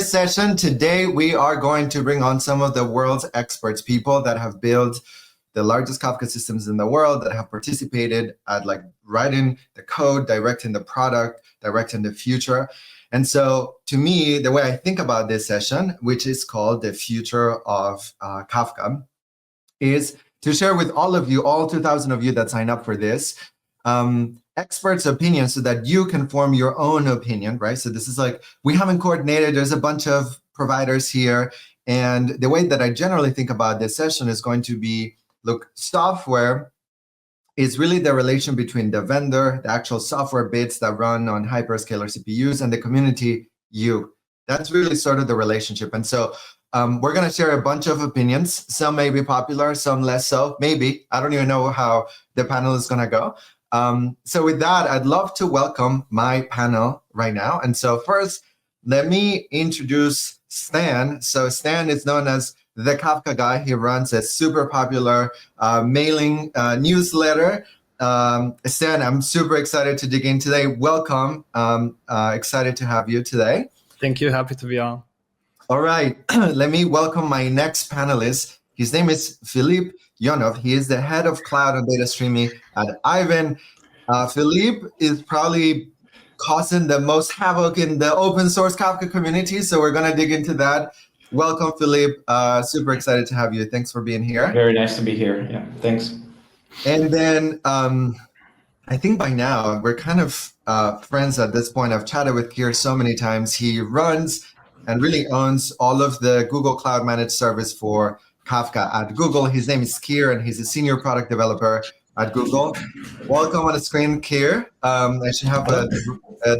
this session. Today, we are going to bring on some of the world's experts, people that have built the largest Kafka systems in the world, that have participated at like writing the code, directing the product, directing the future. And so to me, the way I think about this session, which is called the future of Kafka, is to share with all of you, all 2,000 of you that sign up for this, experts' opinions so that you can form your own opinion, right? So this is like, we haven't coordinated, there's a bunch of providers here. And the way that I generally think about this session is going to be, look, software is really the relation between the vendor, the actual software bits that run on hyperscaler CPUs, and the community, you. That's really sort of the relationship. And so we're going to share a bunch of opinions. Some may be popular, some less so, maybe. I don't even know how the panel is going to go. So with that, I'd love to welcome my panel right now. And so first, let me introduce Stan. So Stan is known as the Kafka guy. He runs a super popular mailing newsletter. Stan, I'm super excited to dig in today. Welcome. Excited to have you today. Thank you. Happy to be on. All right. Let me welcome my next panelist. His name is Filip Yonov. He is the head of cloud and data streaming at Aiven. Filip is probably causing the most havoc in the open source Kafka community. So we're going to dig into that. Welcome, Filip. Super excited to have you. Thanks for being here. Very nice to be here. Yeah, thanks. And then I think by now we're kind of friends at this point. I've chatted with Kier so many times. He runs and really owns all of the Google Cloud Managed Service for Kafka at Google. His name is Kier, and he's a senior product developer at Google. Welcome on the screen, Kier. I should have a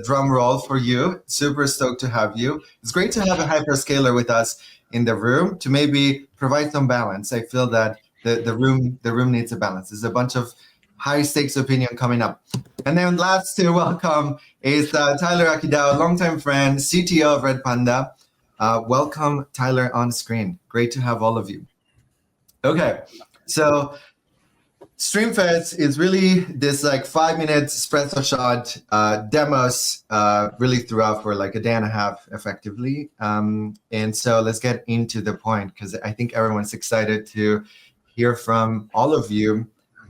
drum roll for you. Super stoked to have you. It's great to have a hyperscaler with us in the room to maybe provide some balance. I feel that the room needs a balance. There's a bunch of high stakes opinion coming up. And then last to welcome is Tyler Akidau, longtime friend, CTO of Redpanda. Welcome, Tyler, on screen. Great to have all of you. Okay, so StreamFest is really this like 5-minute espresso shot demos really throughout for like a day and a half effectively. And so let's get into the point because I think everyone's excited to hear from all of you.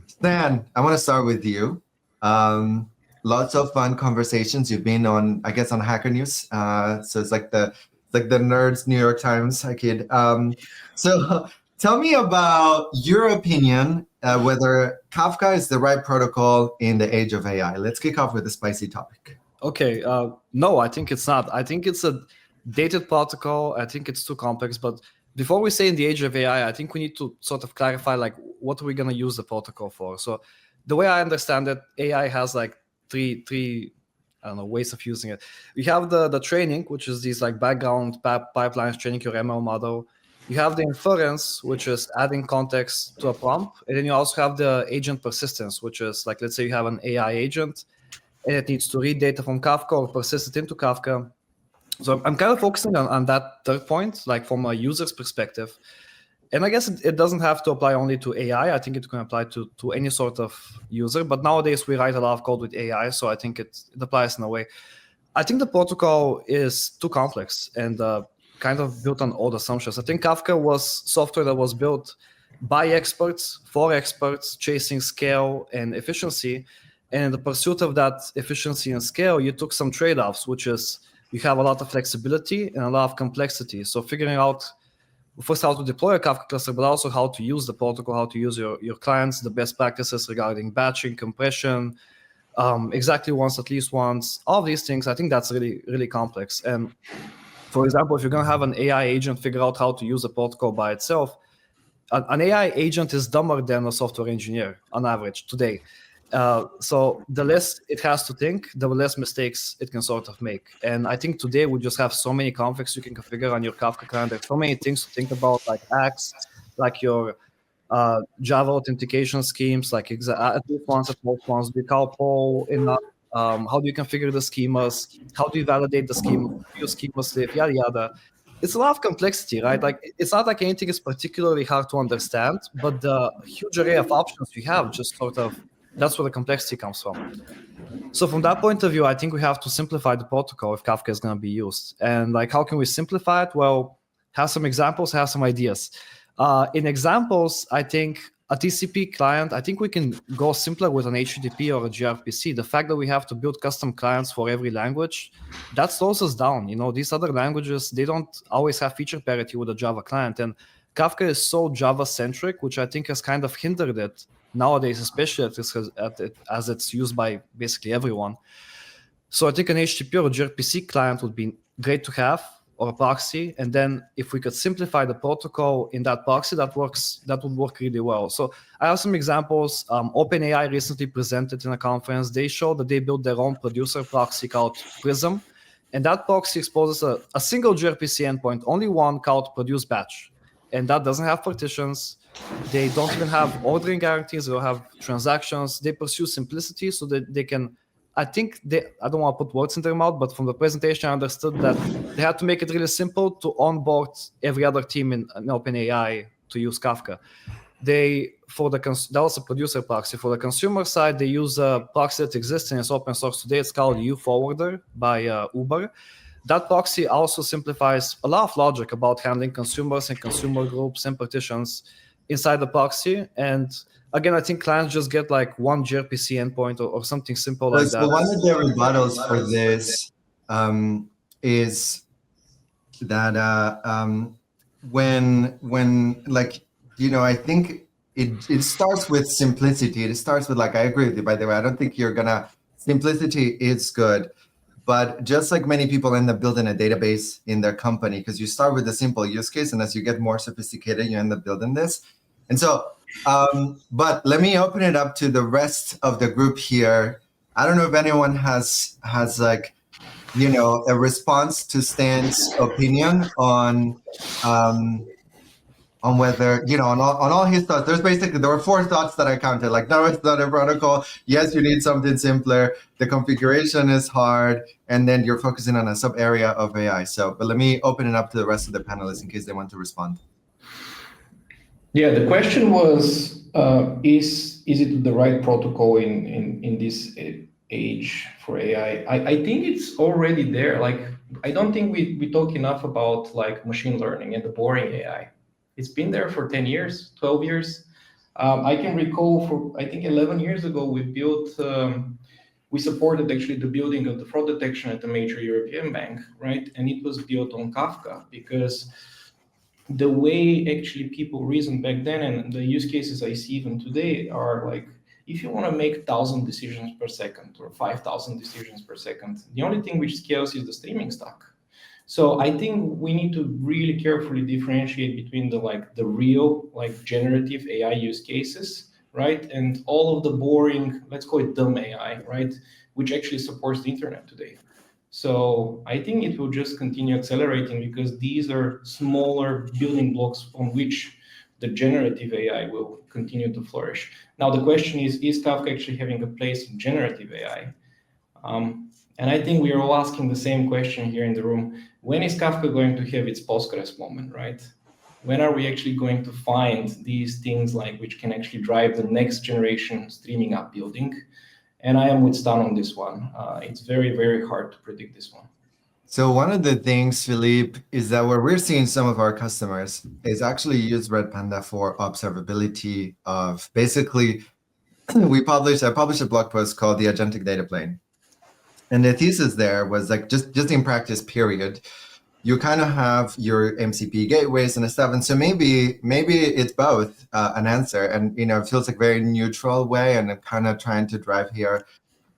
Stan, I want to start with you. Lots of fun conversations. You've been on, I guess, on Hacker News. So it's like the nerds New York Times. I kid. So tell me about your opinion whether Kafka is the right protocol in the age of AI. Let's kick off with a spicy topic. Okay. No, I think it's not. I think it's a dated protocol. I think it's too complex. But before we say in the age of AI, I think we need to sort of clarify like what are we going to use the protocol for. So the way I understand it, AI has like three I don't know, ways of using it. We have the training, which is these like background pipelines training your ML model. You have the inference, which is adding context to a prompt. And then you also have the agent persistence, which is like, let's say you have an AI agent and it needs to read data from Kafka or persist it into Kafka. So I'm kind of focusing on that third point, like from a user's perspective. And I guess it doesn't have to apply only to AI. I think it can apply to any sort of user. But nowadays we write a lot of code with AI, so I think it applies in a way. I think the protocol is too complex and kind of built on old assumptions. I think Kafka was software that was built by experts, for experts, chasing scale and efficiency. And in the pursuit of that efficiency and scale, you took some trade-offs, which is you have a lot of flexibility and a lot of complexity. So figuring out first how to deploy a Kafka cluster, but also how to use the protocol, how to use your clients, the best practices regarding batching, compression, exactly once, at least once, all these things, I think that's really, really complex. And for example, if you're going to have an AI agent figure out how to use a protocol by itself, an AI agent is dumber than a software engineer on average today. So the less it has to think, the less mistakes it can sort of make. And I think today we just have so many conflicts you can configure on your Kafka client. There's so many things to think about, like Axe, like your Java authentication schemes, like at least once, at most once, do you call poll enough? How do you configure the schemas? How do you validate the schema? Your schema slip, yada, yada. It's a lot of complexity, right? Like it's not like anything is particularly hard to understand, but the huge array of options we have just sort of, that's where the complexity comes from. So from that point of view, I think we have to simplify the protocol if Kafka is going to be used. And like, how can we simplify it? Well, have some examples, have some ideas. In examples, I think a TCP client, I think we can go simpler with an HTTP or a gRPC. The fact that we have to build custom clients for every language, that slows us down. You know, these other languages, they don't always have feature parity with a Java client. And Kafka is so Java-centric, which I think has kind of hindered it nowadays, especially as it's used by basically everyone. So I think an HTTP or a gRPC client would be great to have, or a proxy. And then if we could simplify the protocol in that proxy, that would work really well. So I have some examples. OpenAI recently presented in a conference. They showed that they built their own producer proxy called Prism. And that proxy exposes a single gRPC endpoint, only one, called produce batch. And that doesn't have partitions. They don't even have ordering guarantees. They don't have transactions. They pursue simplicity so that they can, I don't want to put words in their mouth, but from the presentation, I understood that they had to make it really simple to onboard every other team in OpenAI to use Kafka. That was a producer proxy. For the consumer side, they use a proxy that exists and is open source today. It's called uForwarder by Uber. That proxy also simplifies a lot of logic about handling consumers and consumer groups and partitions inside the proxy. And again, I think clients just get like one gRPC endpoint or something simple like that. So one of the rebuttals for this is that when like, you know, I think it starts with simplicity. It starts with, like, I agree with you, by the way. I don't think simplicity is good. But just like many people end up building a database in their company, because you start with a simple use case, and as you get more sophisticated, you end up building this. And so, but let me open it up to the rest of the group here. I don't know if anyone has like, you know, a response to Stan's opinion on whether, you know, on all his thoughts. There were 4 thoughts that I counted. Like, no, it's not a protocol. Yes, you need something simpler. The configuration is hard. And then you're focusing on a sub area of AI. So, but let me open it up to the rest of the panelists in case they want to respond. Yeah, the question was, is it the right protocol in this age for AI? I think it's already there. Like, I don't think we talk enough about like machine learning and the boring AI. It's been there for 10 years, 12 years. I can recall I think 11 years ago, we supported actually the building of the fraud detection at a major European bank, right? And it was built on Kafka because the way actually people reasoned back then and the use cases I see even today are like, if you want to make 1,000 decisions per second or 5,000 decisions per second, the only thing which scales is the streaming stack. So I think we need to really carefully differentiate between the real like generative AI use cases, right? And all of the boring, let's call it dumb AI, right? Which actually supports the internet today. So I think it will just continue accelerating because these are smaller building blocks on which the generative AI will continue to flourish. Now the question is Kafka actually having a place in generative AI? And I think we are all asking the same question here in the room. When is Kafka going to have its Postgres moment, right? When are we actually going to find these things like which can actually drive the next generation streaming up building? And I am with Stan on this one. It's very, very hard to predict this one. So one of the things, Filip, is that where we're seeing some of our customers is actually use Redpanda for observability of basically, I published a blog post called The Agentic Data Plane. And the thesis there was like, just in practice, period, you kind of have your MCP gateways and stuff. And so maybe it's both an answer. And, you know, it feels like a very neutral way. And I'm kind of trying to drive here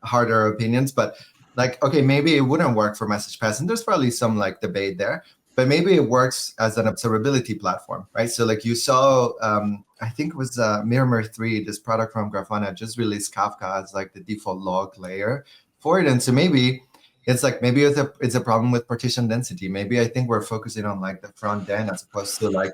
harder opinions. But like, okay, maybe it wouldn't work for message pass. And there's probably some like debate there. But maybe it works as an observability platform, right? So like you saw, I think it was Miramar 3, this product from Grafana, just released Kafka as like the default log layer for it. And so maybe it's a problem with partition density. Maybe I think we're focusing on like the front end as opposed to like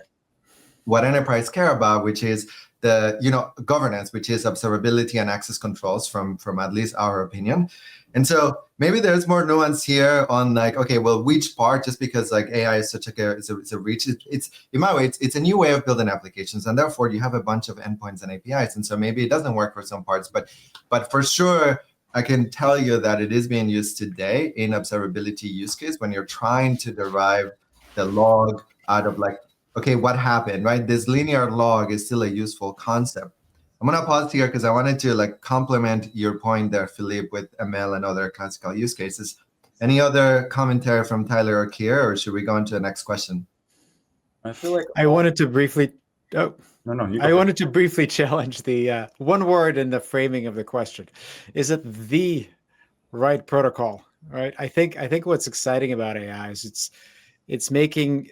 what enterprise care about, which is the, you know, governance, which is observability and access controls from at least our opinion. And so maybe there's more nuance here on like, okay, well, which part, just because like AI is such it's a reach, it's in my way, it's a new way of building applications. And therefore you have a bunch of endpoints and APIs. And so maybe it doesn't work for some parts, but for sure, I can tell you that it is being used today in observability use case when you're trying to derive the log out of like, okay, what happened, right? This linear log is still a useful concept. I'm gonna pause here because I wanted to like complement your point there, Filip, with ML and other classical use cases. Any other commentary from Tyler or Kier, or should we go on to the next question? I feel like I wanted to briefly. Oh, no. I wanted to briefly challenge the one word in the framing of the question. Is it the right protocol? Right. I think what's exciting about AI is it's making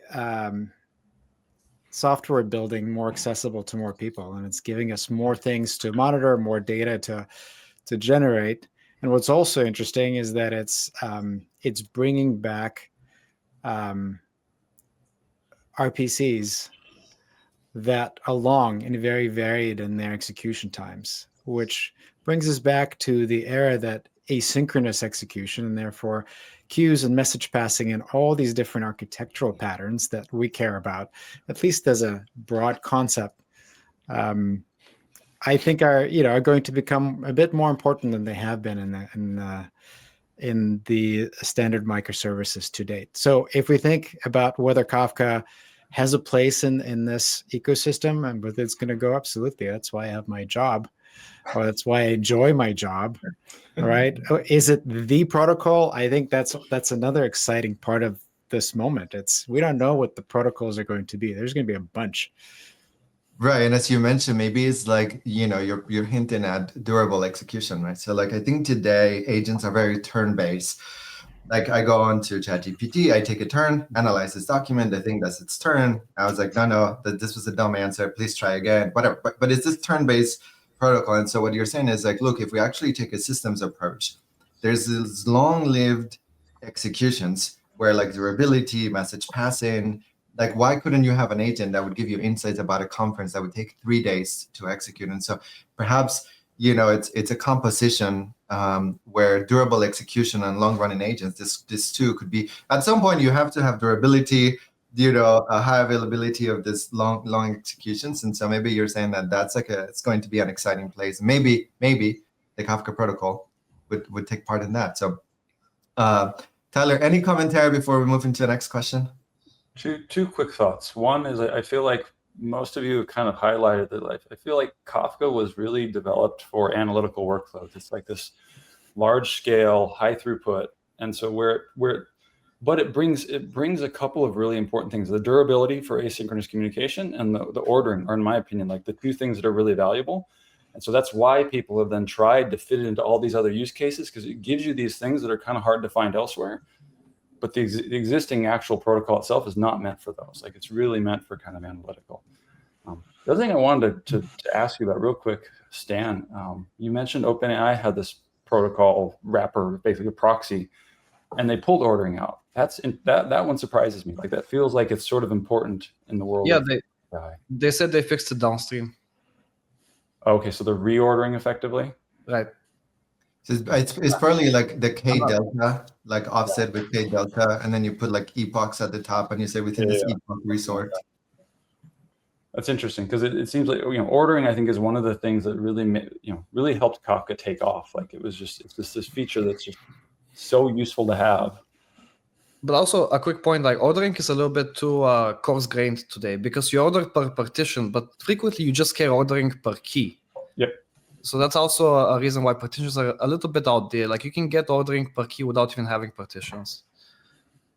software building more accessible to more people, and it's giving us more things to monitor, more data to generate. And what's also interesting is that it's bringing back RPCs that are long and very varied in their execution times, which brings us back to the era that asynchronous execution, and therefore queues and message passing and all these different architectural patterns that we care about, at least as a broad concept, I think are going to become a bit more important than they have been in the standard microservices to date. So if we think about whether Kafka has a place in this ecosystem and whether it's going to go, absolutely. That's why I have my job, or that's why I enjoy my job. Right? Is it the protocol? I think that's another exciting part of this moment. We don't know what the protocols are going to be. There's going to be a bunch. Right, and as you mentioned, maybe it's like you're hinting at durable execution, right? So like I think today agents are very turn-based. Like I go on to ChatGPT, I take a turn, analyze this document, I think that's its turn. I was like, no, this was a dumb answer. Please try again, whatever. But it's this turn-based protocol. And so what you're saying is like, look, if we actually take a systems approach, there's these long-lived executions where like durability, message passing, like why couldn't you have an agent that would give you insights about a conference that would take 3 days to execute? And so perhaps, it's a composition where durable execution and long-running agents, this too could be, at some point you have to have durability, a high availability of this long executions. And so maybe you're saying that that's like it's going to be an exciting place. Maybe the Kafka protocol would take part in that. So Tyler, any commentary before we move into the next question? Two quick thoughts. One is I feel like most of you have kind of highlighted that I feel like Kafka was really developed for analytical workloads. It's like this large scale, high throughput. And so but it brings a couple of really important things: the durability for asynchronous communication and the ordering are, in my opinion, like the two things that are really valuable. And so that's why people have then tried to fit it into all these other use cases, because it gives you these things that are kind of hard to find elsewhere. But the existing actual protocol itself is not meant for those. Like it's really meant for kind of analytical. The other thing I wanted to ask you about real quick, Stan, you mentioned OpenAI had this protocol wrapper, basically a proxy, and they pulled ordering out. That one surprises me. Like that feels like it's sort of important in the world. Yeah, they said they fixed it downstream. Okay, so they're reordering effectively? Right. So it's probably like the K delta, like offset with K delta, and then you put like epochs at the top, and you say within this epoch resort. That's interesting, because it seems like ordering, I think, is one of the things that really helped Kafka take off. Like it's just this feature that's just so useful to have. But also a quick point, like ordering is a little bit too coarse-grained today, because you order per partition, but frequently you just care ordering per key. Yep. So that's also a reason why partitions are a little bit out there. Like you can get ordering per key without even having partitions.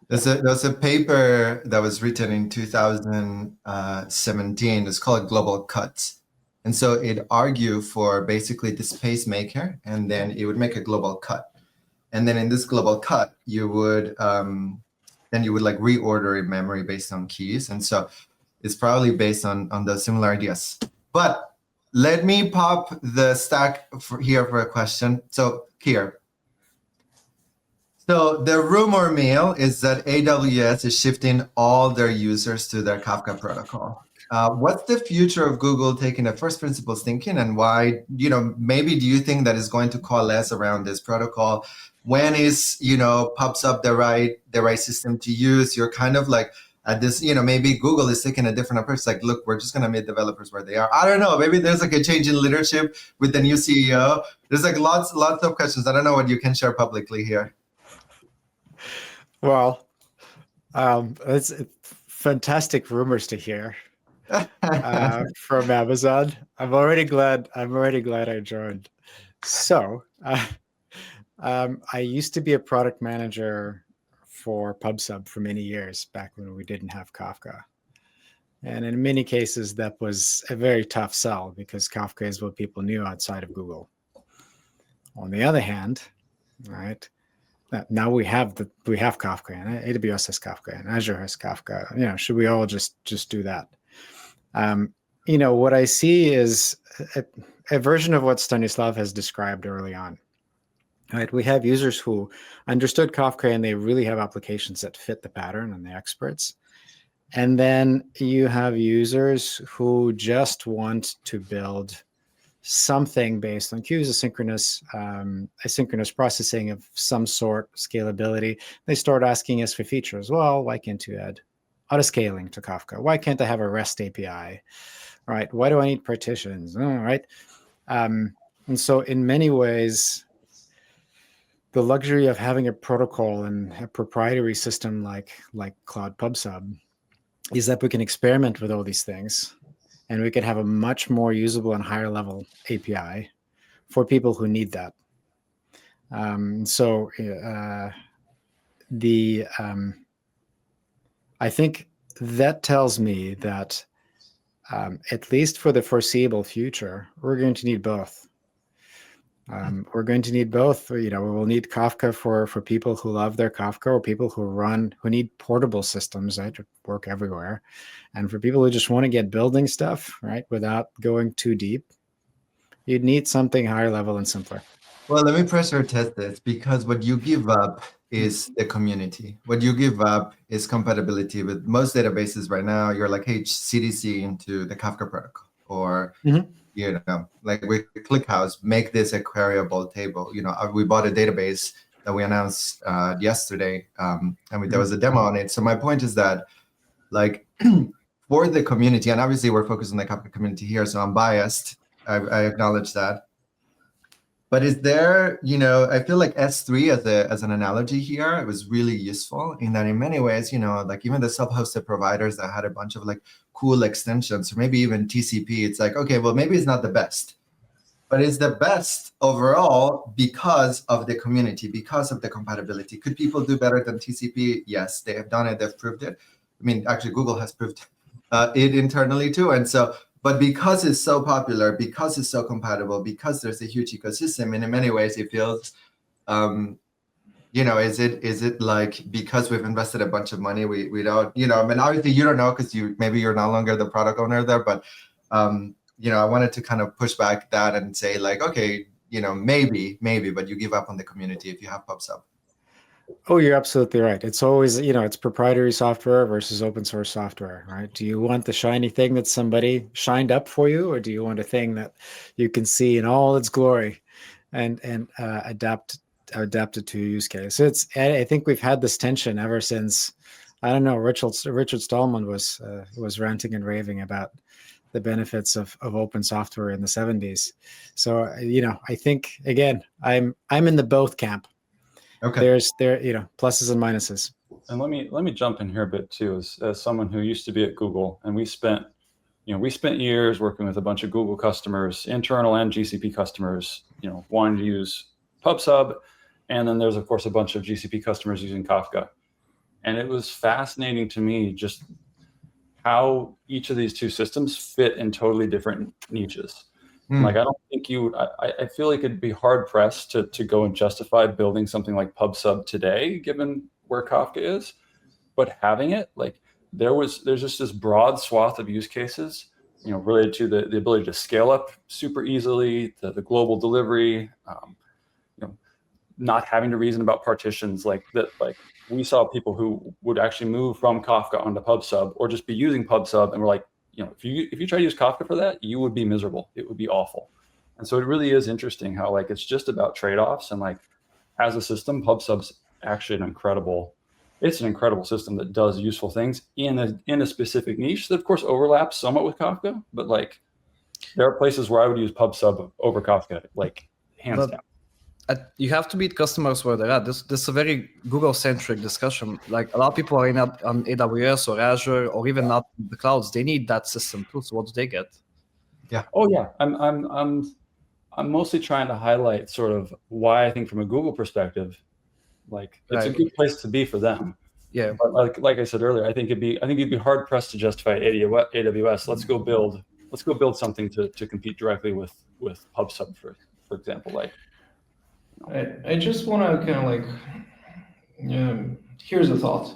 There's a paper that was written in 2017. It's called Global Cuts. And so it argued for basically this pacemaker, and then it would make a global cut. And then in this global cut, you would like reorder in memory based on keys. And so it's probably based on the similar ideas. But let me pop the stack here for a question. So here. So the rumor mill is that AWS is shifting all their users to their Kafka protocol. What's the future of Google taking a first principles thinking, and why, maybe do you think that is going to coalesce around this pops up the right system to use? You're kind of like at this, maybe Google is taking a different approach. Like, look, we're just going to meet developers where they are. I don't know. Maybe there's like a change in leadership with the new CEO. There's like lots of questions. I don't know what you can share publicly here. Well, it's fantastic rumors to hear from Amazon. I'm already glad I joined. So, I used to be a product manager for PubSub for many years back when we didn't have Kafka. And in many cases, that was a very tough sell because Kafka is what people knew outside of Google. On the other hand, right, now we have Kafka, and AWS has Kafka, and Azure has Kafka. Should we all just do that? What I see is a version of what Stanislav has described early on. Right, we have users who understood Kafka and they really have applications that fit the pattern and the experts. And then you have users who just want to build something based on queues, asynchronous processing of some sort, scalability. They start asking us for features. Well, why can't you add autoscaling to Kafka? Why can't I have a REST API? Right? Why do I need partitions? All right. And so in many ways, the luxury of having a protocol and a proprietary system like Cloud PubSub is that we can experiment with all these things, and we can have a much more usable and higher level API for people who need that. I think that tells me that at least for the foreseeable future, we're going to need both. We're going to need both. We will need Kafka for people who love their Kafka, or people who need portable systems that work everywhere. And for people who just want to get building stuff, right, without going too deep, you'd need something higher level and simpler. Well, let me pressure test this, because what you give up is the community. What you give up is compatibility with most databases right now. You're like, hey, CDC into the Kafka protocol, or like with ClickHouse, make this a queryable table. We bought a database that we announced yesterday, and there was a demo on it. So my point is that, like, for the community, and obviously we're focused on the Kafka community here, so I'm biased. I acknowledge that. But is there, I feel like S3 as an analogy here, it was really useful in that in many ways, like even the self-hosted providers that had a bunch of like cool extensions, or maybe even TCP, it's like, okay, well, maybe it's not the best, but it's the best overall because of the community, because of the compatibility. Could people do better than TCP? Yes, they have done it, they've proved it. I mean, actually, Google has proved it internally too. And so, but because it's so popular, because it's so compatible, because there's a huge ecosystem, and in many ways it feels, is it like, because we've invested a bunch of money, we don't, I mean, obviously you don't know because maybe you're no longer the product owner there, but I wanted to kind of push back that and say like, okay, maybe, but you give up on the community if you have PubSub. Oh, you're absolutely right. It's always, it's proprietary software versus open source software, right? Do you want the shiny thing that somebody shined up for you, or do you want a thing that you can see in all its glory and adapt it to your use case? So I think we've had this tension ever since, I don't know, Richard Stallman was ranting and raving about the benefits of open software in the 70s. So, I think, again, I'm in the both camp. Okay. There's pluses and minuses. And let me jump in here a bit too, as someone who used to be at Google, and we spent years working with a bunch of Google customers, internal and GCP customers, wanting to use PubSub, and then there's of course a bunch of GCP customers using Kafka, and it was fascinating to me just how each of these two systems fit in totally different niches. Like, I don't think I feel like it'd be hard pressed to go and justify building something like PubSub today, given where Kafka is. But having it, like, there's just this broad swath of use cases, related to the ability to scale up super easily, the global delivery, not having to reason about partitions like that. Like, we saw people who would actually move from Kafka onto PubSub, or just be using PubSub, and we're like, if you try to use Kafka for that, you would be miserable. It would be awful. And so it really is interesting how, like, it's just about trade-offs, and like, as a system, PubSub's actually an incredible it's an incredible system that does useful things in a specific niche that of course overlaps somewhat with Kafka, but like there are places where I would use PubSub over Kafka, like hands down. You have to meet customers where they're at. This is a very Google-centric discussion. Like a lot of people are on AWS or Azure or even not the clouds. They need that system too. So what do they get? Yeah. Oh yeah. I'm mostly trying to highlight sort of why I think from a Google perspective, like it's a good place to be for them. Yeah. But like I said earlier, I think you'd be hard pressed to justify AWS. Let's go build something to compete directly with PubSub for example. Like I just want to kind of like, here's a thought.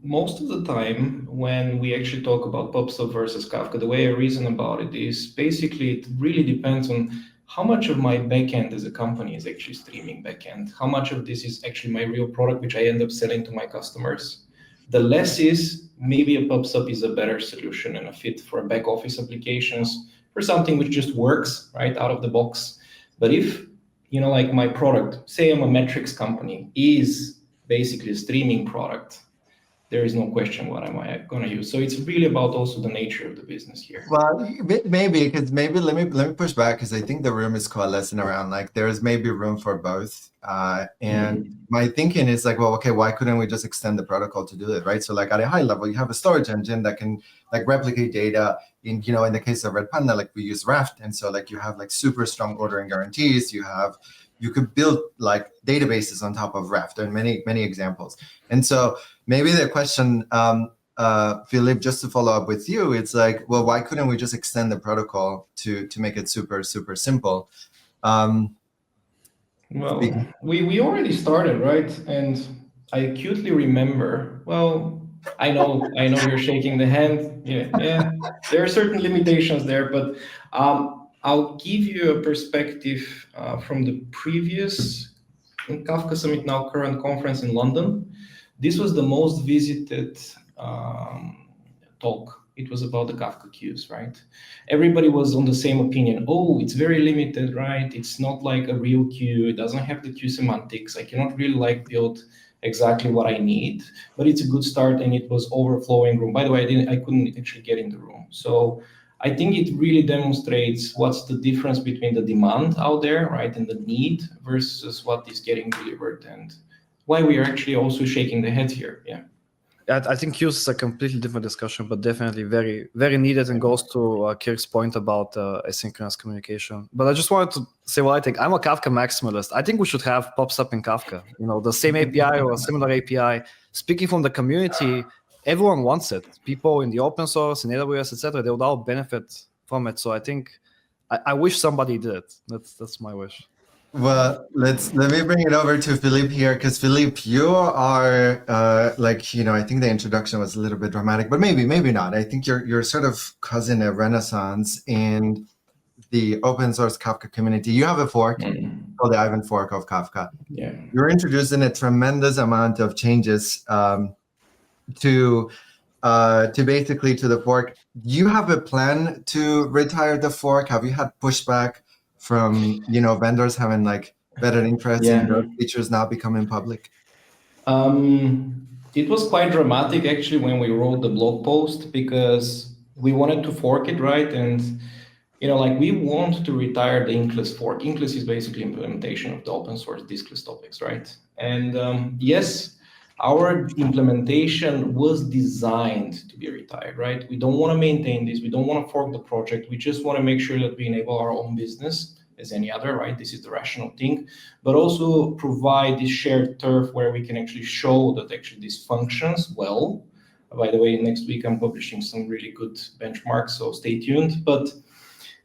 Most of the time when we actually talk about PubSub versus Kafka, the way I reason about it is basically it really depends on how much of my backend as a company is actually streaming backend. How much of this is actually my real product, which I end up selling to my customers. The less is maybe a PubSub is a better solution and a fit for back office applications, for something which just works right out of the box. But if like my product, say I'm a metrics company, is basically a streaming product, there is no question what am I going to use. So it's really about also the nature of the business here. Well, maybe let me push back because I think the room is coalescing around like there's maybe room for both. And my thinking is like, well, okay, why couldn't we just extend the protocol to do it, right? So like at a high level, you have a storage engine that can like replicate data in the case of Redpanda, like we use Raft. And so like you have like super strong ordering guarantees. You could build like databases on top of Raft and many examples. And so maybe the question, Filip, just to follow up with you, it's like, well, why couldn't we just extend the protocol to make it super simple? Well, we already started, right? And I acutely remember, well, I know you're shaking the hand. Yeah. There are certain limitations there, but I'll give you a perspective from the previous Kafka Summit, now current conference in London. This was the most visited talk. It was about the Kafka queues, right? Everybody was on the same opinion. Oh, it's very limited, right? It's not like a real queue. It doesn't have the queue semantics. I cannot really build exactly what I need, but it's a good start and it was overflowing room. By the way, I couldn't actually get in the room. So I think it really demonstrates what's the difference between the demand out there, right, and the need versus what is getting delivered, and why we are actually also shaking the head here. Yeah. I think queues is a completely different discussion, but definitely very, very needed and goes to Kirk's point about asynchronous communication. But I just wanted to say what I think. I'm a Kafka maximalist. I think we should have PubSub in Kafka. The same API or a similar API. Speaking from the community, everyone wants it. People in the open source, in AWS, etc., they would all benefit from it. So I think I wish somebody did it. That's my wish. Well, let me bring it over to Filip here, because Filip, you are I think the introduction was a little bit dramatic, but maybe not. I think you're sort of causing a renaissance in the open source Kafka community. You have a fork called the Aiven fork of Kafka. Yeah. You're introducing a tremendous amount of changes to basically to the fork. Do you have a plan to retire the fork? Have you had pushback from vendors having better interest in those features now becoming public? It was quite dramatic actually when we wrote the blog post, because we wanted to fork it, right? And we want to retire the Inkless fork. Inkless is basically implementation of the open source diskless topics, right? And yes, our implementation was designed to be retired, right? We don't want to maintain this. We don't want to fork the project. We just want to make sure that we enable our own business as any other, right? This is the rational thing, but also provide this shared turf where we can actually show that actually this functions well. By the way, next week I'm publishing some really good benchmarks, so stay tuned. But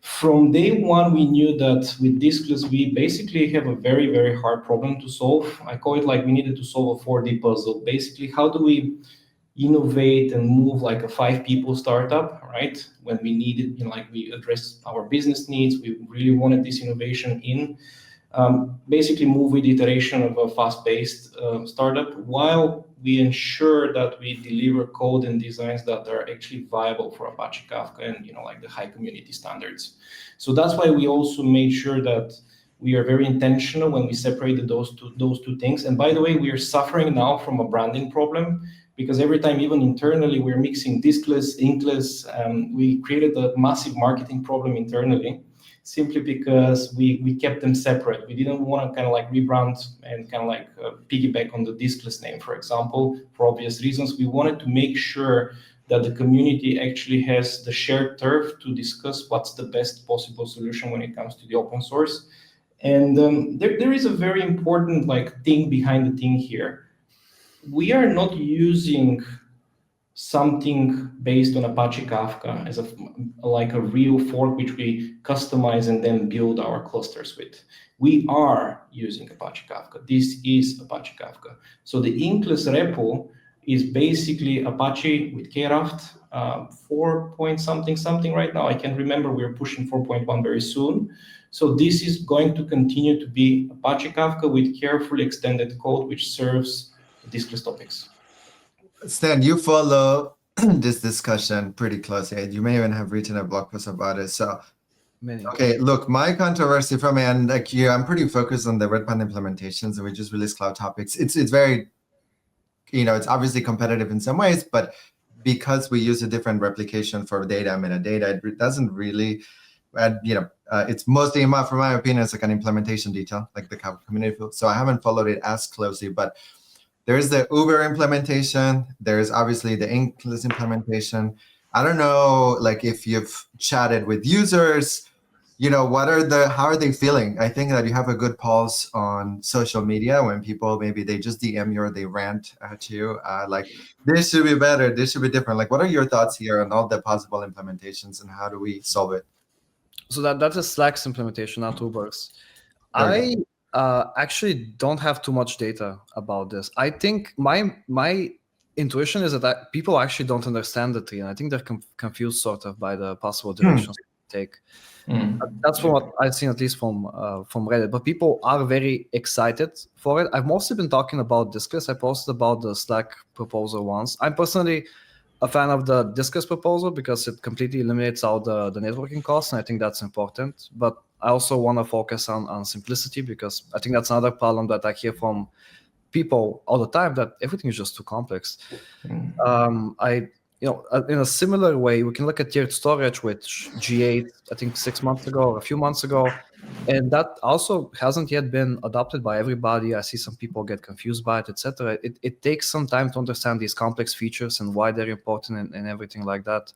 from day one, we knew that with diskless, we basically have a very, very hard problem to solve. I call it we needed to solve a 4D puzzle. Basically, how do we innovate and move like a 5-people startup, right? When we needed, we address our business needs, we really wanted this innovation in. Basically move with iteration of a fast-paced startup, while we ensure that we deliver code and designs that are actually viable for Apache Kafka and the high community standards. So that's why we also made sure that We are very intentional when we separated those two things. And by the way, we are suffering now from a branding problem, because every time, even internally, we're mixing diskless, inkless. We created a massive marketing problem internally, simply because we kept them separate. We didn't want to kind of like rebrand and kind of like piggyback on the diskless name, for example, for obvious reasons. We wanted to make sure that the community actually has the shared turf to discuss what's the best possible solution when it comes to the open source. And there is a very important thing behind the thing here. We are not using something based on Apache Kafka as a real fork which we customize and then build our clusters with. We are using Apache Kafka. This is Apache Kafka. So the inkless repo is basically Apache with Kraft, 4 point something right now. I can't remember. We're pushing 4.1 very soon. So this is going to continue to be Apache Kafka with carefully extended code which serves diskless topics. Stan, you follow this discussion pretty closely. You may even have written a blog post about it. So, okay, look, my controversy from it, and I'm pretty focused on the Redpanda implementations, and we just released Cloud Topics. It's very, it's obviously competitive in some ways, but because we use a different replication for data, metadata, it doesn't really, it's mostly, from my opinion, it's like an implementation detail, like the community field. So I haven't followed it as closely, but there's the Uber implementation. There's obviously the inkless implementation. I don't know, if you've chatted with users, how are they feeling? I think that you have a good pulse on social media when people, maybe they just DM you or they rant at you, this should be better, this should be different. What are your thoughts here on all the possible implementations and how do we solve it? So that's a Slack's implementation, not Uber's. I actually don't have too much data about this. I think my intuition is that people actually don't understand the tree, and I think they're confused sort of by the possible directions to take. That's what I've seen, at least from Reddit. But people are very excited for it. I've mostly been talking about Diskless. I posted about the Slack proposal once. I'm personally a fan of the Diskless proposal because it completely eliminates all the networking costs, and I think that's important. But I also want to focus on simplicity, because I think that's another problem that I hear from people all the time, that everything is just too complex. In a similar way, we can look at tiered storage, which G8, I think 6 months ago or a few months ago, and that also hasn't yet been adopted by everybody. I see some people get confused by it, etc. It takes some time to understand these complex features and why they're important and everything like that.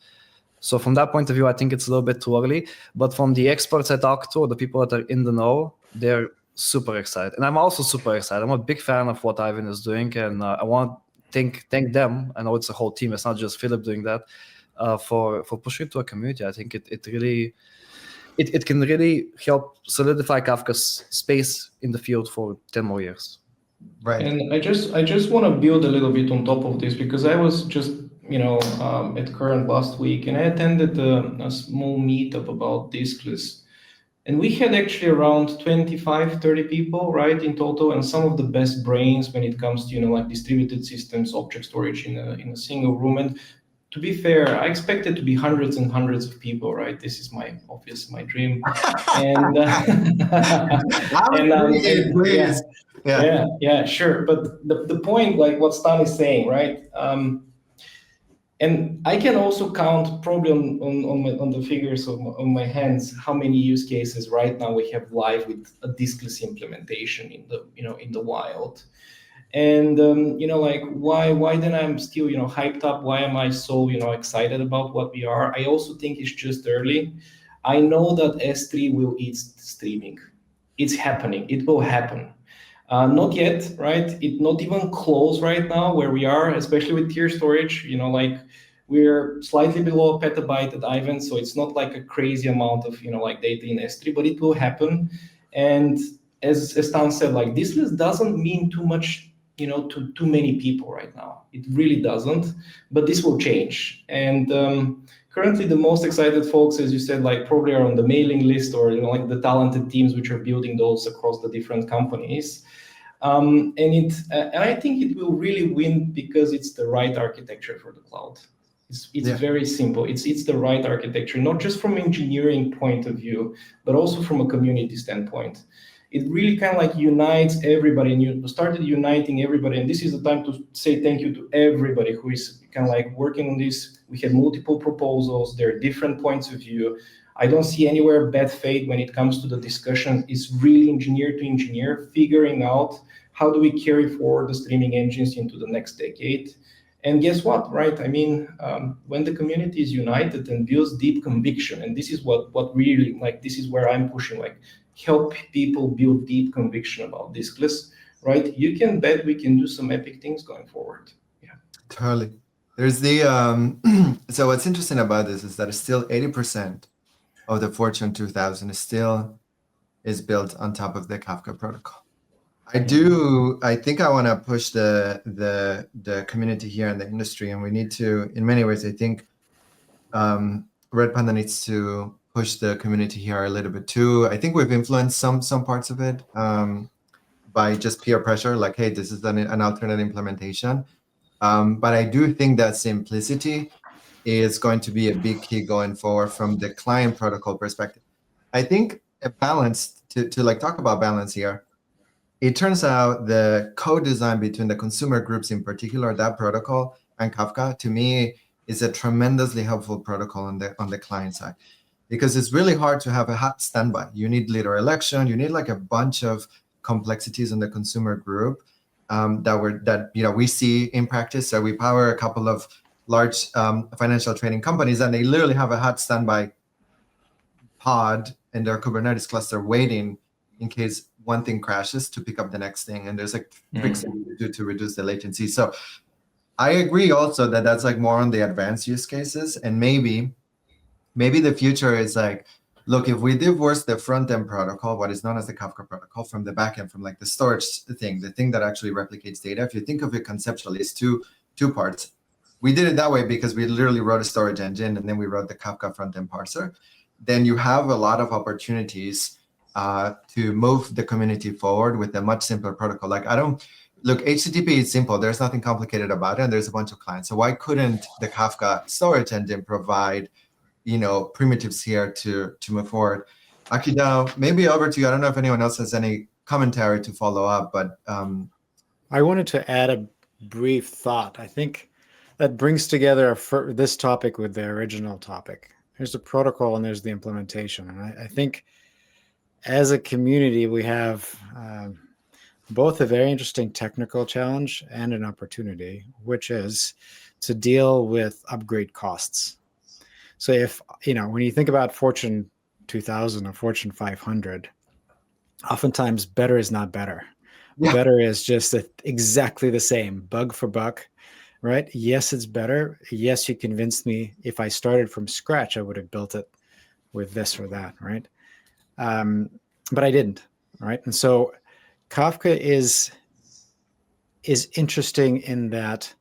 So from that point of view, I think it's a little bit too early. But from the experts I talk to, the people that are in the know, they're super excited. And I'm also super excited. I'm a big fan of what Aiven is doing, and I want to thank them. I know it's a whole team. It's not just Filip doing that, for pushing it to a community. I think it can really help solidify Kafka's space in the field for 10 more years. Right. And I just want to build a little bit on top of this, because I was just at Current last week, and I attended a small meetup about diskless. And we had actually around 25, 30 people, right, in total, and some of the best brains when it comes to, distributed systems, object storage in a single room. And to be fair, I expected to be hundreds and hundreds of people, right? This is my dream. And, yeah, sure. But the point, what Stan is saying, right? And I can also count probably on the fingers on my hands how many use cases right now we have live with a diskless implementation in the wild. And why then I'm still hyped up? Why am I so excited about what we are? I also think it's just early. I know that S3 will eat streaming. It's happening. It will happen. Not yet, right? It's not even close right now where we are, especially with tier storage. We're slightly below a petabyte at Aiven, so it's not like a crazy amount of data in S3, but it will happen. And as Stan said, this list doesn't mean too much, to too many people right now. It really doesn't, but this will change. And currently, the most excited folks, as you said, probably are on the mailing list, or the talented teams which are building those across the different companies. And I think it will really win because it's the right architecture for the cloud. It's very simple. It's the right architecture, not just from engineering point of view, but also from a community standpoint. it really kind of like unites everybody, and you started uniting everybody. And this is the time to say thank you to everybody who is kind of like working on this. We had multiple proposals. There are different points of view. I don't see anywhere bad faith when it comes to the discussion. It's really engineer to engineer, figuring out how do we carry forward the streaming engines into the next decade. And guess what, right? I mean, when the community is united and builds deep conviction, and this is what really, like, this is where I'm pushing, like, help people build deep conviction about diskless, right? You can bet we can do some epic things going forward. Yeah. Totally. There's the, so what's interesting about this is that it's still 80% of the Fortune 2000 is built on top of the Kafka protocol. I think I want to push the community here in the industry, and we need to, in many ways, I think Redpanda needs to push the community here a little bit too. I think we've influenced some parts of it by just peer pressure, like, hey, this is an alternate implementation. But I do think that simplicity is going to be a big key going forward from the client protocol perspective. I think a balance, to like talk about balance here, it turns out the co-design between the consumer groups, in particular, that protocol, and Kafka, to me, is a tremendously helpful protocol on the client side, because it's really hard to have a hot standby. You need leader election. You need like a bunch of complexities in the consumer group that we see in practice. So we power a couple of large financial trading companies, and they literally have a hot standby pod in their Kubernetes cluster waiting in case one thing crashes to pick up the next thing. And there's like tricks that you can do to reduce the latency. So I agree also that that's like more on the advanced use cases. And maybe the future is like, look, if we divorce the front-end protocol, what is known as the Kafka protocol, from the backend, from like the storage thing, the thing that actually replicates data, if you think of it conceptually, it's two parts. We did it that way because we literally wrote a storage engine, and then we wrote the Kafka front-end parser. Then you have a lot of opportunities to move the community forward with a much simpler protocol. Like, look, HTTP is simple. There's nothing complicated about it, and there's a bunch of clients. So why couldn't the Kafka storage engine provide, primitives here to move forward? Akidau, maybe over to you. I don't know if anyone else has any commentary to follow up, but I wanted to add a brief thought. I think that brings together this topic with the original topic. There's the protocol and there's the implementation. And I think as a community, we have both a very interesting technical challenge and an opportunity, which is to deal with upgrade costs. So if, when you think about Fortune 2000 or Fortune 500, oftentimes better is not better. Yeah. Better is just exactly the same, bug for bug, right? Yes, it's better. Yes, you convinced me. If I started from scratch, I would have built it with this or that, right? But I didn't, right? And so Kafka is interesting in that,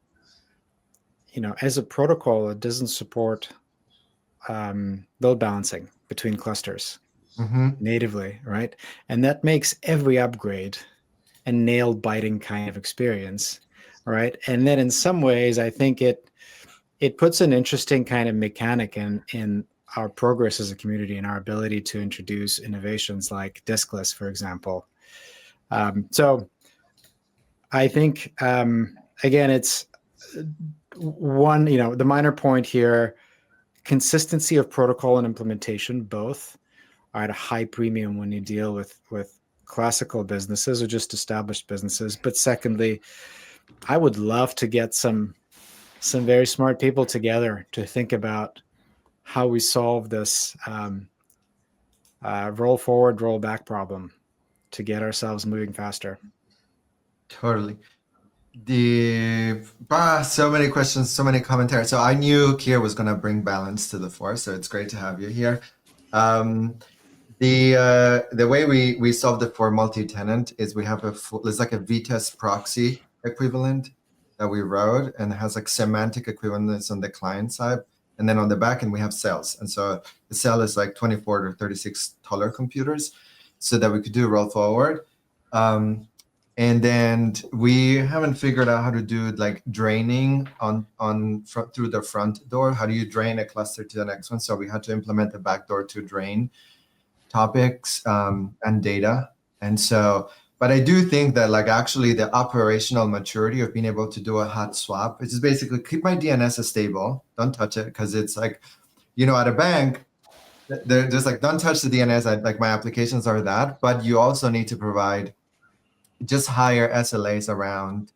as a protocol, it doesn't support load balancing between clusters natively, right? And that makes every upgrade a nail-biting kind of experience, right? And then in some ways, I think it puts an interesting kind of mechanic in our progress as a community and our ability to introduce innovations like diskless, for example. So I think, again, it's one, the minor point here, consistency of protocol and implementation both are at a high premium when you deal with classical businesses or just established businesses. But secondly, I would love to get some very smart people together to think about how we solve this roll forward, roll back problem to get ourselves moving faster. Totally. So many questions, so many commentaries. So I knew Kier was going to bring balance to the fore, so it's great to have you here. The way we solved it for multi-tenant is we have it's like a VTest proxy equivalent that we wrote, and it has like semantic equivalence on the client side. And then on the back end, we have cells. And so the cell is like 24 to 36 taller computers so that we could do roll forward. And then we haven't figured out how to do like draining through the front door. How do you drain a cluster to the next one? So we had to implement a backdoor to drain topics and data And so, but I do think that like actually the operational maturity of being able to do a hot swap, which is basically keep my DNS as stable, don't touch it, because it's like, at a bank, they're just like, don't touch the DNS. Like my applications are that, but you also need to provide just higher SLAs around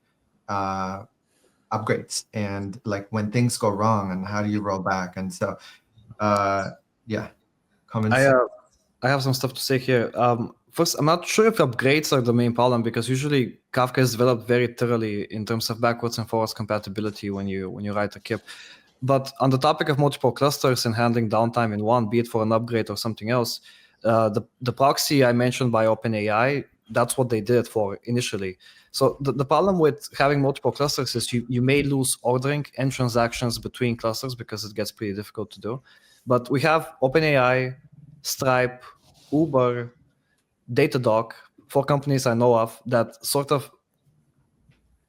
upgrades and like when things go wrong and how do you roll back. And so, yeah, comments. I have some stuff to say here. First, I'm not sure if upgrades are the main problem because usually Kafka is developed very thoroughly in terms of backwards and forwards compatibility when you write a KIP. But on the topic of multiple clusters and handling downtime in one, be it for an upgrade or something else, the proxy I mentioned by OpenAI, that's what they did it for initially. So the problem with having multiple clusters is you may lose ordering and transactions between clusters because it gets pretty difficult to do. But we have OpenAI, Stripe, Uber, Datadog, 4 companies I know of that sort of,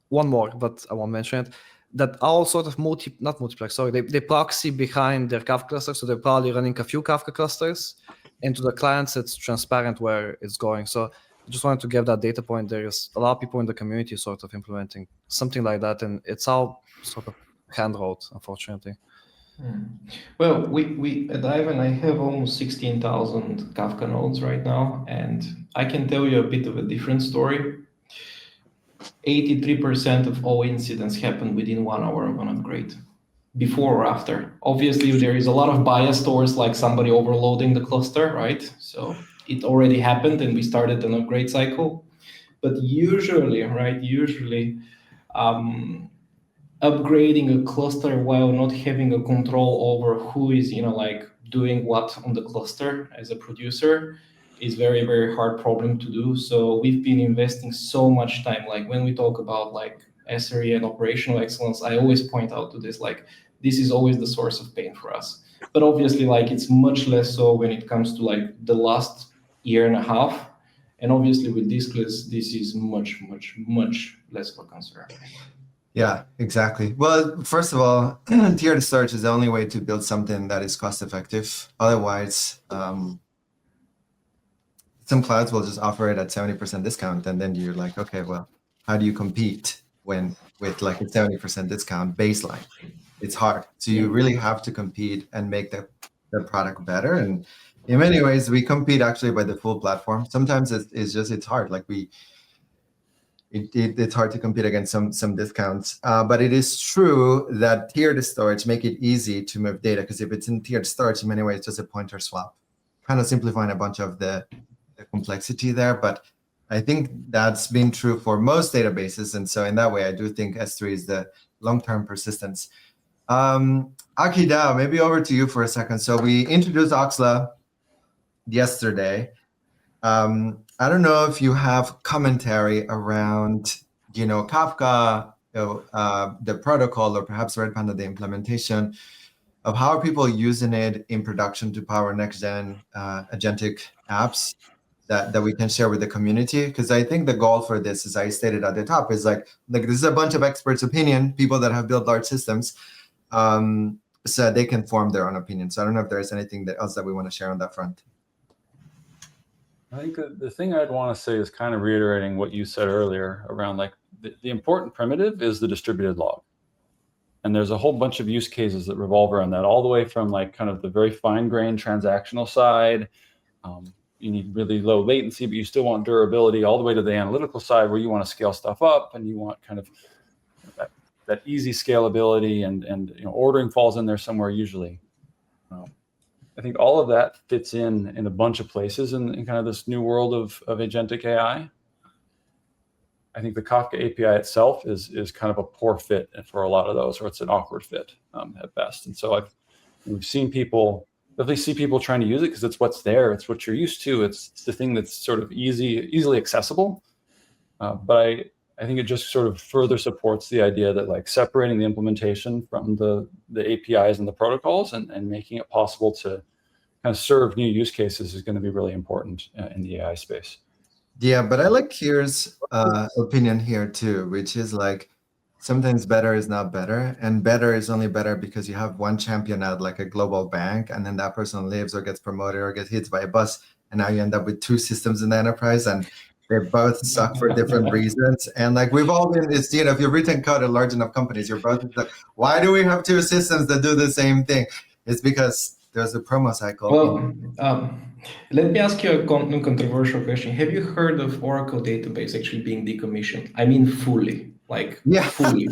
one more, but I won't mention it, that all sort of not multiplex, sorry, they proxy behind their Kafka cluster, so they're probably running a few Kafka clusters, and to the clients, it's transparent where it's going. So I just wanted to give that data point. There's a lot of people in the community sort of implementing something like that, and it's all sort of hand-wrote, unfortunately. Well, we at Aiven, I have almost 16,000 Kafka nodes right now, and I can tell you a bit of a different story. 83% of all incidents happen within 1 hour of an upgrade, before or after. Obviously, there is a lot of bias towards like somebody overloading the cluster, right? So it already happened and we started an upgrade cycle. But usually, upgrading a cluster while not having a control over who is, like doing what on the cluster as a producer is very, very hard problem to do. So we've been investing so much time. Like when we talk about like SRE and operational excellence, I always point out to this, like this is always the source of pain for us. But obviously like it's much less so when it comes to like the last year and a half. And obviously with Diskless, this is much, much, much less of a concern. Yeah, exactly. Well, first of all, tiered storage is the only way to build something that is cost effective. Otherwise, some clouds will just offer it at 70% discount. And then you're like, okay, well, how do you compete with like a 70% discount baseline? It's hard. So you really have to compete and make the product better. And in many ways, we compete actually by the full platform. Sometimes it's hard. Like it's hard to compete against some discounts, but it is true that tiered storage make it easy to move data, because if it's in tiered storage, in many ways, it's just a pointer swap, kind of simplifying a bunch of the complexity there. But I think that's been true for most databases, and so in that way, I do think S3 is the long-term persistence. Akidau, maybe over to you for a second. So we introduced Oxla yesterday. I don't know if you have commentary around, Kafka, the protocol, or perhaps Redpanda, the implementation of how are people using it in production to power next-gen agentic apps that we can share with the community. Because I think the goal for this, as I stated at the top, is like this is a bunch of experts' opinion, people that have built large systems, so they can form their own opinion. So I don't know if there's anything else that we want to share on that front. I think the thing I'd want to say is kind of reiterating what you said earlier around like the important primitive is the distributed log. And there's a whole bunch of use cases that revolve around that, all the way from like kind of the very fine-grained transactional side. You need really low latency, but you still want durability, all the way to the analytical side where you want to scale stuff up and you want kind of that easy scalability and ordering falls in there somewhere usually. I think all of that fits in a bunch of places in kind of this new world of agentic AI. I think the Kafka API itself is kind of a poor fit for a lot of those, or it's an awkward fit at best. And so we've seen people, definitely see people trying to use it because it's what's there, it's what you're used to, it's the thing that's sort of easily accessible. But I think it just sort of further supports the idea that like separating the implementation from the APIs and the protocols and making it possible to kind of serve new use cases is going to be really important in the AI space. Yeah, but I like Kier's opinion here too, which is like sometimes better is not better, and better is only better because you have one champion at like a global bank, and then that person leaves or gets promoted or gets hit by a bus, and now you end up with two systems in the enterprise, and they both suck for different reasons. And like we've all been, it's, if you've written code at large enough companies, you're both like, why do we have two systems that do the same thing? It's because there's a promo cycle. Well, let me ask you a controversial question. Have you heard of Oracle database actually being decommissioned? I mean, fully, fully.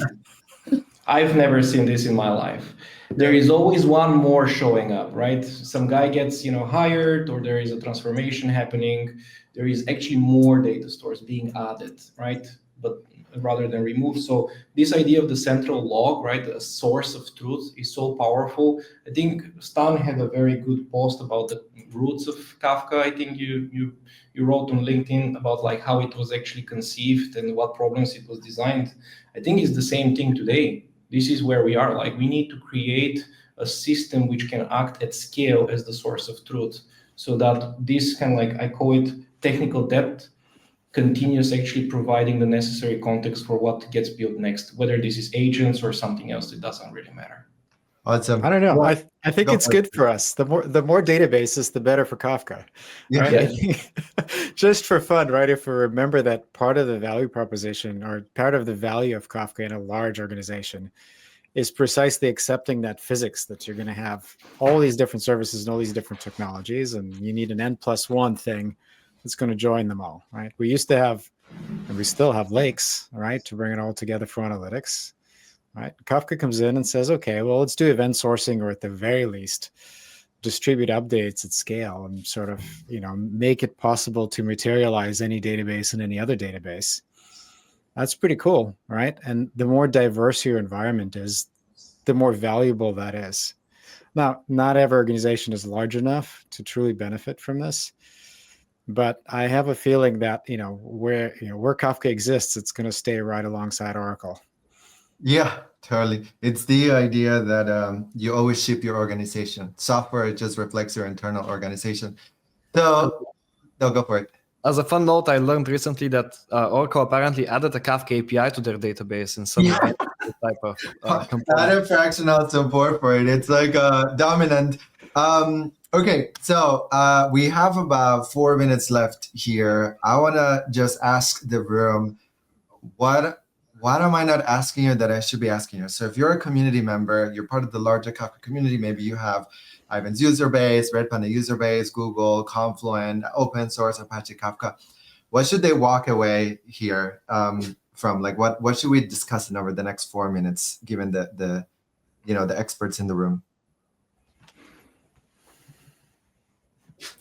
I've never seen this in my life. There is always one more showing up, right? Some guy gets, hired, or there is a transformation happening. There is actually more data stores being added, right? But rather than removed. So this idea of the central log, right, a source of truth, is so powerful. I think Stan had a very good post about the roots of Kafka. I think you wrote on LinkedIn about like how it was actually conceived and what problems it was designed. I think it's the same thing today. This is where we are. Like we need to create a system which can act at scale as the source of truth, so that this can, I call it technical depth, continues actually providing the necessary context for what gets built next, whether this is agents or something else. It doesn't really matter. Awesome. I don't know. I think it's good for us. The more databases, the better for Kafka. Yeah. Right? Yeah. Just for fun, right? If we remember that part of the value proposition or part of the value of Kafka in a large organization is precisely accepting that physics, that you're going to have all these different services and all these different technologies, and you need an N+1 thing that's going to join them all, right? We used to have, and we still have, lakes, right, to bring it all together for analytics. Right, Kafka comes in and says, okay, well, let's do event sourcing, or at the very least, distribute updates at scale and sort of, make it possible to materialize any database in any other database. That's pretty cool, right? And the more diverse your environment is, the more valuable that is. Now, not every organization is large enough to truly benefit from this, but I have a feeling that, where Kafka exists, it's going to stay right alongside Oracle. Yeah, totally. It's the idea that you always ship your organization. Software, it just reflects your internal organization. So, no, go for it. As a fun note, I learned recently that Oracle apparently added a Kafka API to their database in some type of component. Added fractional support for it. It's like dominant. Okay, so we have about 4 minutes left here. I want to just ask the room, what am I not asking you that I should be asking you? So if you're a community member, you're part of the larger Kafka community, maybe you have Aiven's user base, Redpanda user base, Google, Confluent, open source, Apache Kafka. What should they walk away here from? Like what should we discuss in over the next 4 minutes, given the experts in the room?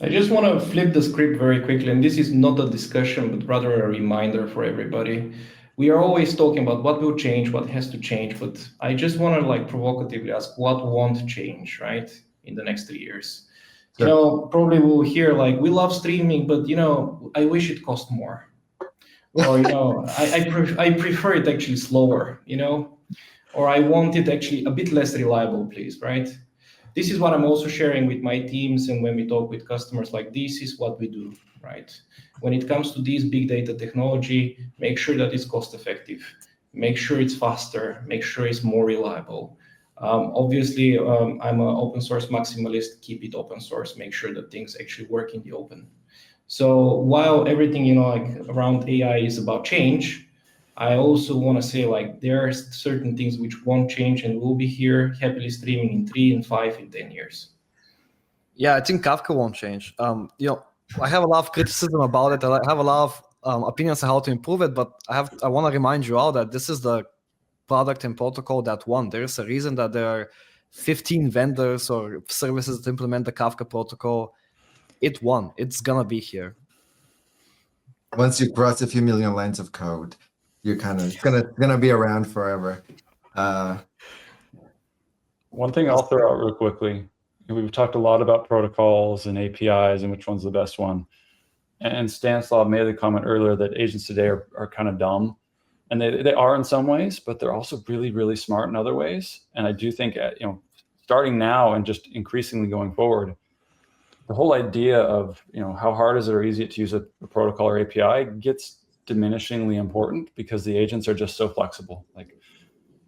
I just want to flip the script very quickly, and this is not a discussion, but rather a reminder for everybody. We are always talking about what will change, what has to change, but I just want to provocatively ask what won't change, right, in the next 3 years. Sure. Probably we'll hear we love streaming, but I wish it cost more, or I prefer it actually slower, or I want it actually a bit less reliable, please, right? This is what I'm also sharing with my teams, and when we talk with customers, this is what we do, right? When it comes to this big data technology, make sure that it's cost effective, make sure it's faster, make sure it's more reliable. Obviously, I'm an open source maximalist, keep it open source, make sure that things actually work in the open. So while everything, around AI is about change, I also want to say there are certain things which won't change and will be here happily streaming in 3 and 5 and 10 years. Yeah, I think Kafka won't change. I have a lot of criticism about it. I have a lot of opinions on how to improve it, but I want to remind you all that this is the product and protocol that won. There's a reason that there are 15 vendors or services that implement the Kafka protocol. It won. It's gonna be here. Once you cross a few million lines of code, you're kind of gonna be around forever. One thing I'll throw out real quickly. We've talked a lot about protocols and APIs and which one's the best one. And Stanislav made the comment earlier that agents today are kind of dumb. And they are in some ways, but they're also really, really smart in other ways. And I do think, starting now and just increasingly going forward, the whole idea of, how hard is it or easy to use a protocol or API gets diminishingly important because the agents are just so flexible.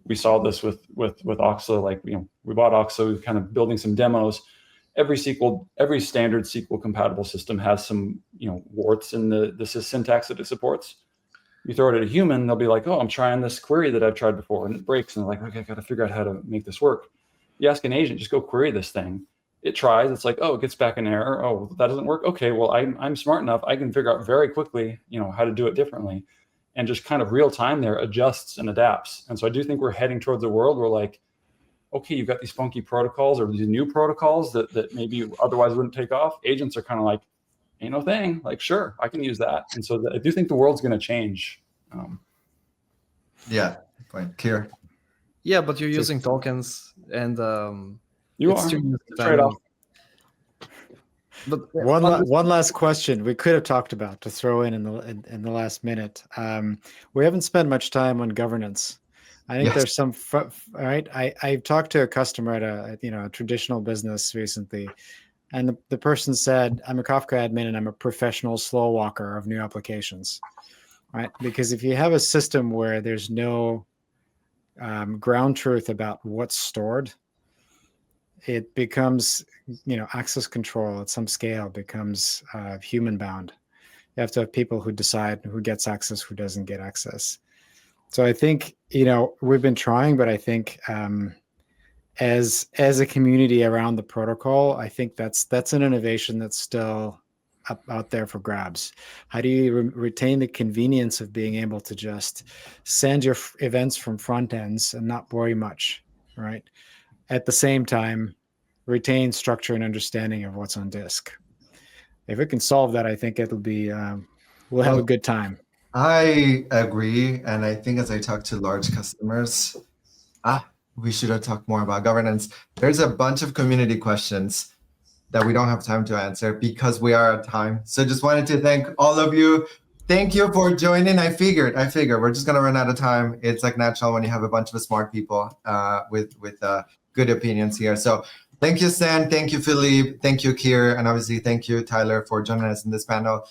We saw this with Oxla, we bought Oxla, we were kind of building some demos, every standard SQL compatible system has some, warts in the syntax that it supports. You throw it at a human, they'll be like, oh, I'm trying this query that I've tried before, and it breaks, and they're like, okay, I got to figure out how to make this work. You ask an agent, just go query this thing. It tries, it's like, oh, it gets back an error. Oh, that doesn't work. Okay, well, I'm smart enough. I can figure out very quickly, how to do it differently, and just kind of real time there adjusts and adapts. And so I do think we're heading towards a world where, like, okay, you've got these funky protocols or these new protocols that maybe otherwise wouldn't take off. Agents are kind of like, ain't no thing. Like, sure, I can use that. And so I do think the world's going to change. Yeah, point. Kier. Yeah, but you're using tokens, and You it's are. too Trade-off. But One last question we could have talked about to throw in the last minute. We haven't spent much time on governance. I think there's some. All right, I talked to a customer at a traditional business recently, and the person said, "I'm a Kafka admin and I'm a professional slow walker of new applications." Right, because if you have a system where there's no ground truth about what's stored, it becomes, access control at some scale becomes human bound. You have to have people who decide who gets access, who doesn't get access. So I think, we've been trying, but I think as a community around the protocol, I think that's an innovation that's still out there for grabs. How do you retain the convenience of being able to just send your events from front ends and not worry much, right? At the same time, retain structure and understanding of what's on disk. If it can solve that, I think it'll be, we'll have a good time. I agree. And I think as I talk to large customers, we should have talked more about governance. There's a bunch of community questions that we don't have time to answer because we are at time. So just wanted to thank all of you. Thank you for joining. I figured we're just gonna run out of time. It's like natural when you have a bunch of smart people with good opinions here. So thank you, Stan. Thank you, Filip. Thank you, Kier. And obviously, thank you, Tyler, for joining us in this panel.